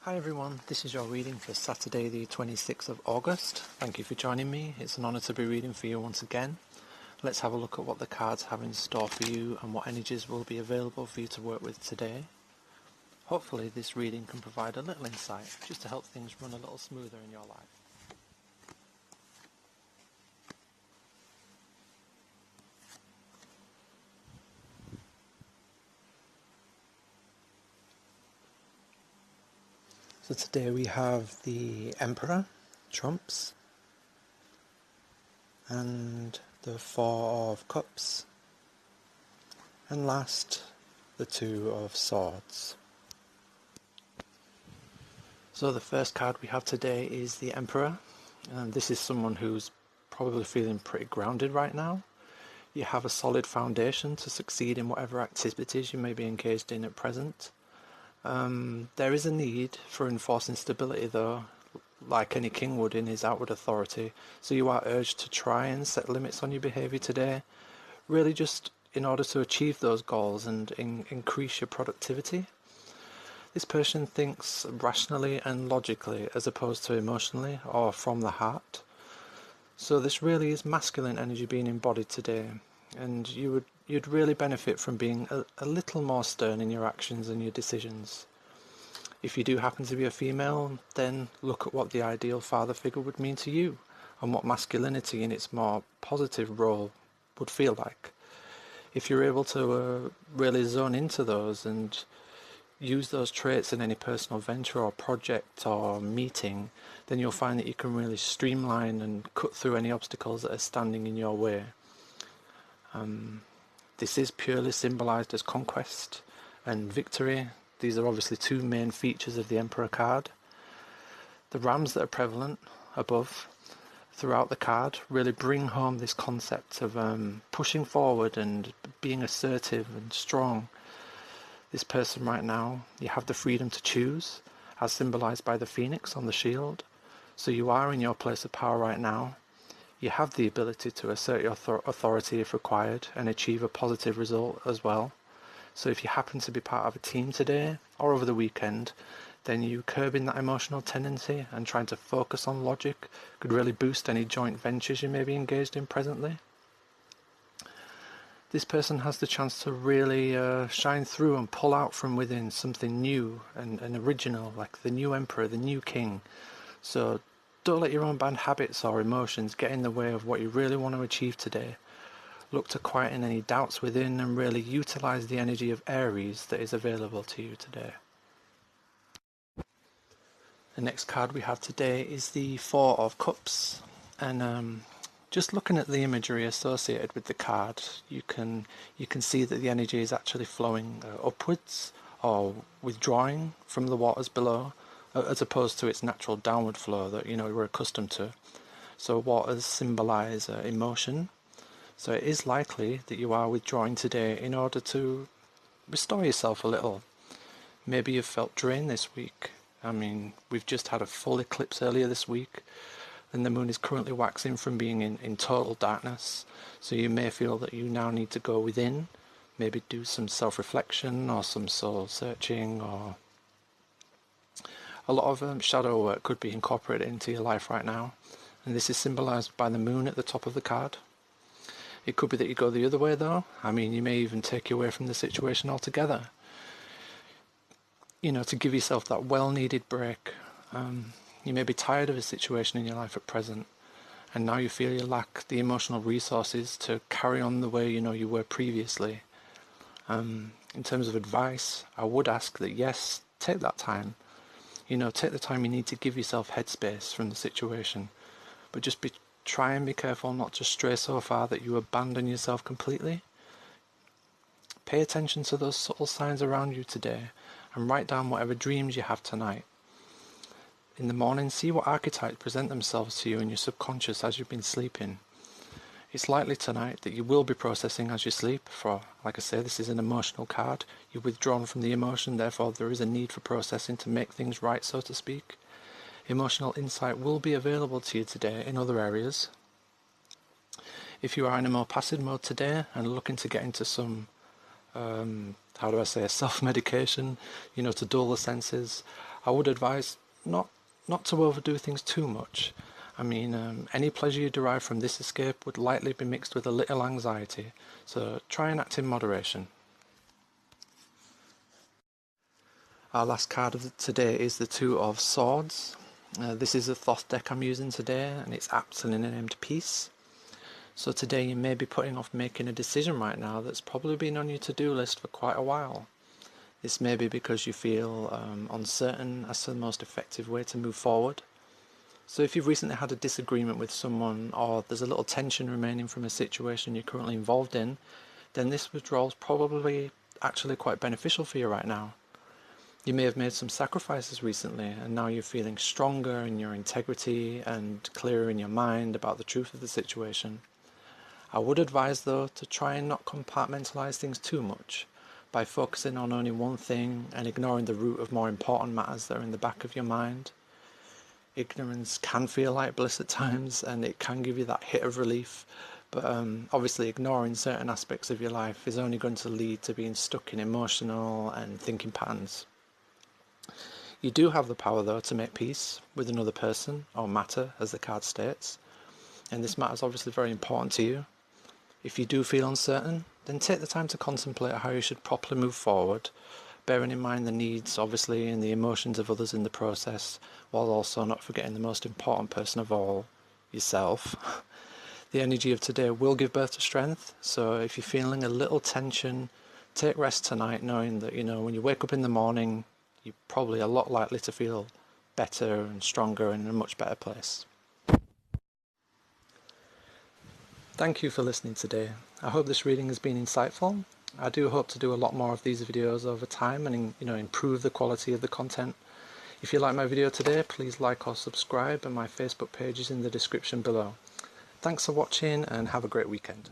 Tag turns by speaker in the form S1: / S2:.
S1: Hi everyone, this is your reading for Saturday the 26th of August. Thank you for joining me. It's an honour to be reading for you once again. Let's have a look at what the cards have in store for you and what energies will be available for you to work with today. Hopefully this reading can provide a little insight just to help things run a little smoother in your life. So today we have the Emperor, Trumps, and the Four of Cups, and last, the Two of Swords. So the first card we have today is the Emperor, and this is someone who's probably feeling pretty grounded right now. You have a solid foundation to succeed in whatever activities you may be engaged in at present. There is a need for enforcing stability though, like any king would in his outward authority, so you are urged to try and set limits on your behaviour today, really just in order to achieve those goals and increase your productivity. This person thinks rationally and logically as opposed to emotionally or from the heart. So this really is masculine energy being embodied today, and you'd really benefit from being a little more stern in your actions and your decisions. If you do happen to be a female, then look at what the ideal father figure would mean to you and what masculinity in its more positive role would feel like. If you're able to really zone into those and use those traits in any personal venture or project or meeting, then you'll find that you can really streamline and cut through any obstacles that are standing in your way. This is purely symbolized as conquest and victory. These are obviously two main features of the Emperor card. The rams that are prevalent above throughout the card really bring home this concept of pushing forward and being assertive and strong. This person right now, you have the freedom to choose, as symbolized by the phoenix on the shield. So you are in your place of power right now. You have the ability to assert your authority if required and achieve a positive result as well. So if you happen to be part of a team today or over the weekend, then you curbing that emotional tendency and trying to focus on logic could really boost any joint ventures you may be engaged in presently. This person has the chance to really shine through and pull out from within something new and original, like the new emperor, the new king. So don't let your own bad habits or emotions get in the way of what you really want to achieve today. Look to quieten any doubts within and really utilize the energy of Aries that is available to you today. The next card we have today is the Four of Cups, and just looking at the imagery associated with the card, you can see that the energy is actually flowing upwards or withdrawing from the waters below, as opposed to its natural downward flow that we're accustomed to. So waters symbolize emotion. So it is likely that you are withdrawing today in order to restore yourself a little. Maybe you've felt drained this week. I mean, we've just had a full eclipse earlier this week, and the moon is currently waxing from being in total darkness. So you may feel that you now need to go within, maybe do some self-reflection or some soul searching, or a lot of shadow work could be incorporated into your life right now. And this is symbolized by the moon at the top of the card. It could be that you go the other way though. I mean, you may even take you away from the situation altogether. To give yourself that well-needed break. You may be tired of a situation in your life at present, and now you feel you lack the emotional resources to carry on the way you were previously. In terms of advice, I would ask that yes, take that time. Take the time you need to give yourself headspace from the situation, but just try and be careful not to stray so far that you abandon yourself completely. Pay attention to those subtle signs around you today and write down whatever dreams you have tonight. In the morning, see what archetypes present themselves to you in your subconscious as you've been sleeping. It's likely tonight that you will be processing as you sleep, for, like I say, this is an emotional card. You're withdrawn from the emotion, therefore there is a need for processing to make things right, so to speak. Emotional insight will be available to you today in other areas. If you are in a more passive mode today and looking to get into some self-medication, to dull the senses, I would advise not to overdo things too much. I mean, any pleasure you derive from this escape would likely be mixed with a little anxiety, so try and act in moderation. Our last card of today is the Two of Swords. This is the Thoth deck I'm using today, and it's aptly named Peace. So today you may be putting off making a decision right now that's probably been on your to-do list for quite a while. This may be because you feel uncertain as to the most effective way to move forward. So if you've recently had a disagreement with someone, or there's a little tension remaining from a situation you're currently involved in, then this withdrawal is probably actually quite beneficial for you right now. You may have made some sacrifices recently, and now you're feeling stronger in your integrity and clearer in your mind about the truth of the situation. I would advise though to try and not compartmentalize things too much by focusing on only one thing and ignoring the root of more important matters that are in the back of your mind. Ignorance can feel like bliss at times, and it can give you that hit of relief, but obviously ignoring certain aspects of your life is only going to lead to being stuck in emotional and thinking patterns. You do have the power though to make peace with another person or matter, as the card states, and this matter is obviously very important to you. If you do feel uncertain, then take the time to contemplate how you should properly move forward, bearing in mind the needs obviously and the emotions of others in the process, while also not forgetting the most important person of all, yourself. The energy of today will give birth to strength, so if you're feeling a little tension, take rest tonight knowing that, when you wake up in the morning, you're probably a lot likely to feel better and stronger and in a much better place. Thank you for listening today. I hope this reading has been insightful. I do hope to do a lot more of these videos over time and improve the quality of the content. If you like my video today, please like or subscribe, and my Facebook page is in the description below. Thanks for watching and have a great weekend.